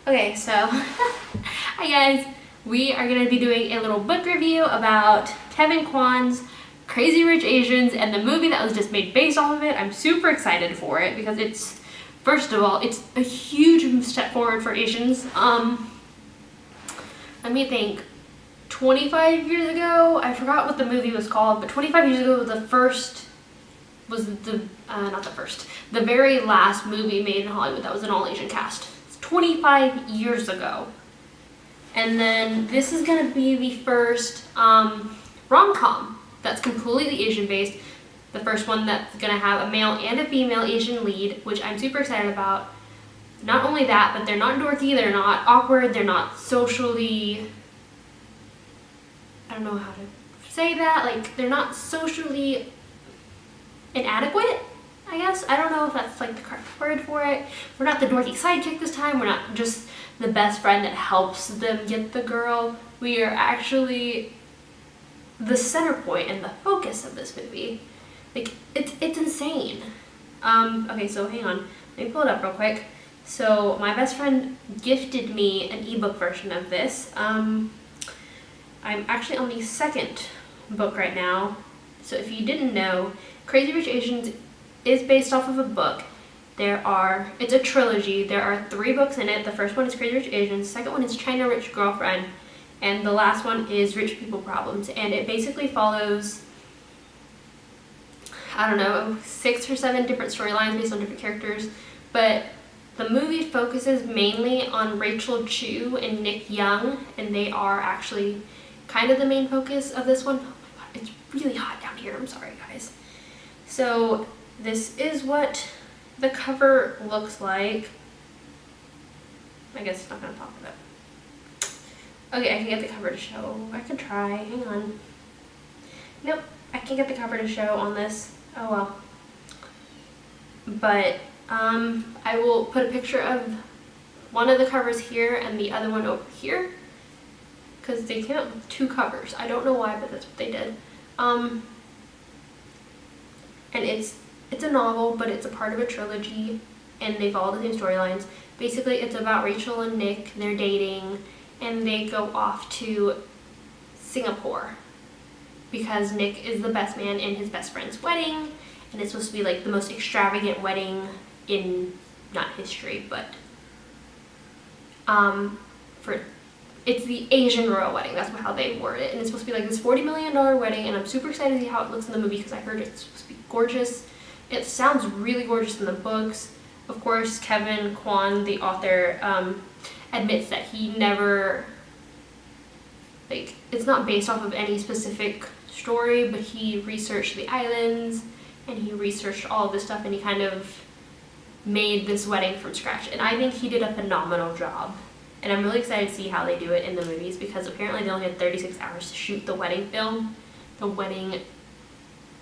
Okay, so hi guys, we are going to be doing a little book review about Kevin Kwan's Crazy Rich Asians and the movie that was just made based off of it. I'm super excited for it because it's, first of all, it's a huge step forward for Asians. Let me think. 25 years ago, I forgot what the movie was called, but 25 years ago the very last movie made in Hollywood that was an all-Asian cast. 25 years ago. And then this is going to be the first rom-com that's completely Asian based. The first one that's going to have a male and a female Asian lead, which I'm super excited about. Not only that, but they're not dorky, they're not awkward, they're not socially, I don't know how to say that, like they're not socially inadequate, I guess. I don't know if that's like the correct word for it. We're not the dorky sidekick this time. We're not just the best friend that helps them get the girl. We are actually the center point and the focus of this movie. Like, it's insane. Okay, so hang on. Let me pull it up real quick. So my best friend gifted me an ebook version of this. I'm actually on the second book right now. So if you didn't know, Crazy Rich Asians is based off of a book. It's a trilogy. There are 3 books in it. The first one is Crazy Rich Asians, the second one is China Rich Girlfriend, and the last one is Rich People Problems. And it basically follows, I don't know, 6 or 7 different storylines based on different characters. But the movie focuses mainly on Rachel Chu and Nick Young, and they are actually kind of the main focus of this one. Oh my god, it's really hot down here. I'm sorry, guys. So this is what the cover looks like. I guess it's not going to pop it up. Okay, I can get the cover to show. I could try. Hang on. Nope, I can't get the cover to show on this. Oh well. But I will put a picture of one of the covers here and the other one over here, because they came out with 2 covers. I don't know why, but that's what they did. And it's a novel, but it's a part of a trilogy, and they follow the same storylines. Basically, it's about Rachel and Nick. They're dating, and they go off to Singapore because Nick is the best man in his best friend's wedding, and it's supposed to be like the most extravagant wedding in, not history, but it's the Asian royal wedding. That's how they word it, and it's supposed to be like this $40 million wedding, and I'm super excited to see how it looks in the movie because I heard it's supposed to be gorgeous. It sounds really gorgeous in the books. Of course, Kevin Kwan, the author, admits that he never, like, it's not based off of any specific story, but he researched the islands and he researched all of this stuff, and he kind of made this wedding from scratch, and I think he did a phenomenal job. And I'm really excited to see how they do it in the movies, because apparently they only had 36 hours to shoot the wedding film, the wedding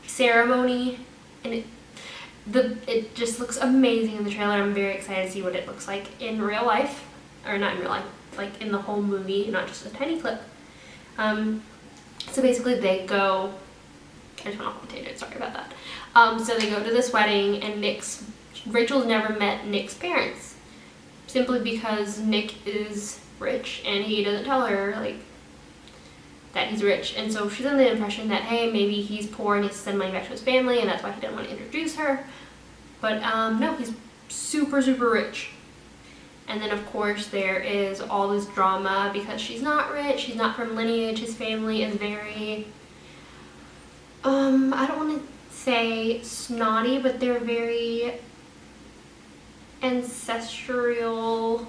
ceremony, and it just looks amazing in the trailer. I'm very excited to see what it looks like in real life, or not in real life, like in the whole movie, not just a tiny clip. So basically they go, I just went off on a tangent, sorry about that. So they go to this wedding, and Rachel's never met Nick's parents, simply because Nick is rich and he doesn't tell her like that he's rich, and so she's under the impression that, hey, maybe he's poor and he has to send money back to his family, and that's why he didn't want to introduce her. But no, he's super rich. And then of course there is all this drama because she's not rich, she's not from lineage, his family is very I don't want to say snotty, but they're very ancestral.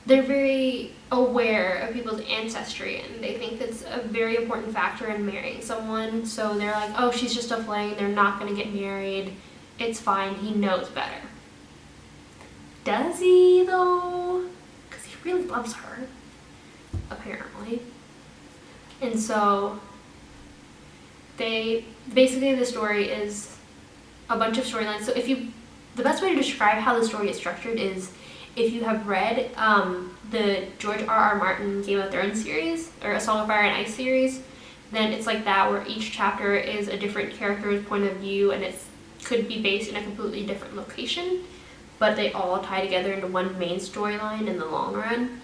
They're very aware of people's ancestry, and they think that's a very important factor in marrying someone. So they're like, oh, she's just a fling, they're not going to get married, it's fine, he knows better. Does he though? Because he really loves her, apparently. And so basically the story is a bunch of storylines. So the best way to describe how the story is structured is, if you have read the George R.R. Martin Game of Thrones series, or A Song of Fire and Ice series, then it's like that, where each chapter is a different character's point of view, and it could be based in a completely different location. but they all tie together into one main storyline in the long run.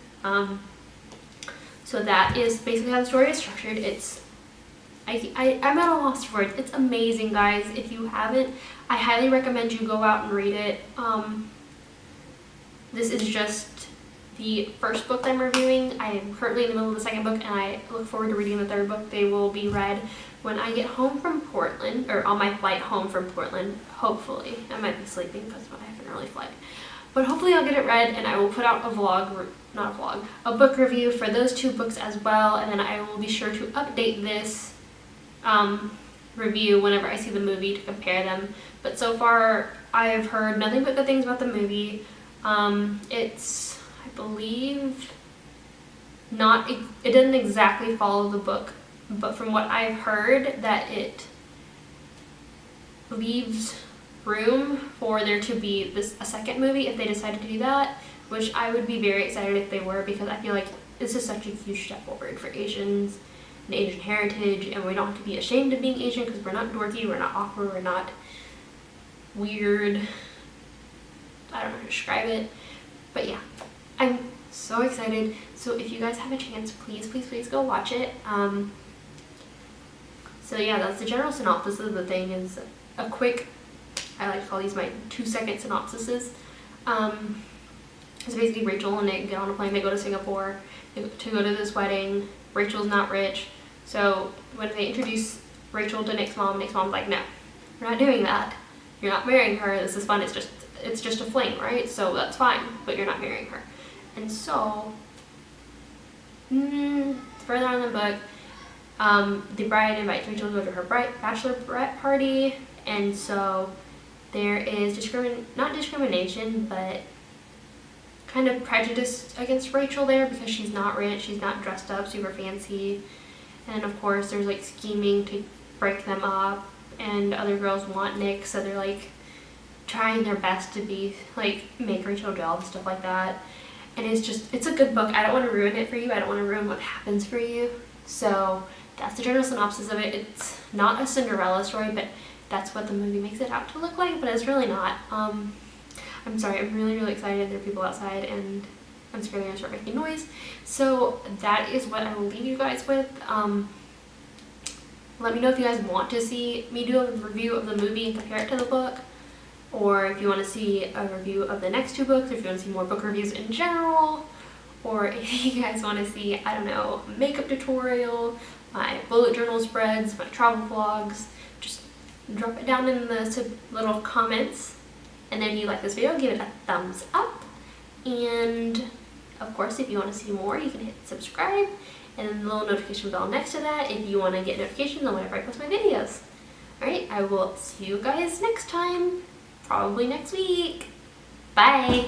So that is basically how the story is structured. I'm at a loss for words. It's amazing, guys. If you haven't, I highly recommend you go out and read it. This is just the first book that I'm reviewing. I am currently in the middle of the second book, and I look forward to reading the third book. They will be read when I get home from Portland, or on my flight home from Portland, hopefully. I might be sleeping because I have an early flight. But hopefully I'll get it read, and I will put out a vlog, not a vlog, a book review for those two books as well, and then I will be sure to update this review whenever I see the movie to compare them. But so far, I've heard nothing but good things about the movie. It's, I believe, it doesn't exactly follow the book, but from what I've heard, that it leaves room for there to be a second movie if they decided to do that, which I would be very excited if they were, because I feel like this is such a huge step forward for Asians and Asian heritage, and we don't have to be ashamed of being Asian because we're not dorky, we're not awkward, we're not weird. I don't know how to describe it, but yeah, I'm so excited. So if you guys have a chance, please, please, please go watch it. So yeah, that's the general synopsis of the thing. Is a quick, I like to call these my 2-second synopsises. It's basically Rachel and Nick get on a plane, they go to Singapore to go to this wedding. Rachel's not rich, so when they introduce Rachel to Nick's mom's like, no, we're not doing that. You're not marrying her, this is fun, it's just a fling, right? So that's fine, but you're not marrying her. And so, further on in the book, the bride invites Rachel to go to her bachelorette party, and so there is not discrimination, but kind of prejudice against Rachel there because she's not rich, she's not dressed up super fancy, and of course there's like scheming to break them up, and other girls want Nick, so they're like trying their best to be like make Rachel jealous, stuff like that. And it's a good book. I don't want to ruin it for you, I don't want to ruin what happens for you, so that's the general synopsis of it. It's not a Cinderella story, but that's what the movie makes it out to look like, but it's really not. I'm sorry, I'm really, really excited. There are people outside and I'm scared they're gonna start making noise. So that is what I will leave you guys with. Let me know if you guys want to see me do a review of the movie and compare it to the book, or if you want to see a review of the next two books, or if you want to see more book reviews in general, or if you guys want to see, I don't know, a makeup tutorial, my bullet journal spreads, my travel vlogs. Just drop it down in the little comments. And then if you like this video, give it a thumbs up. And of course, if you want to see more, you can hit subscribe and then the little notification bell next to that if you want to get notifications on whenever I post my videos. Alright, I will see you guys next time, probably next week. Bye!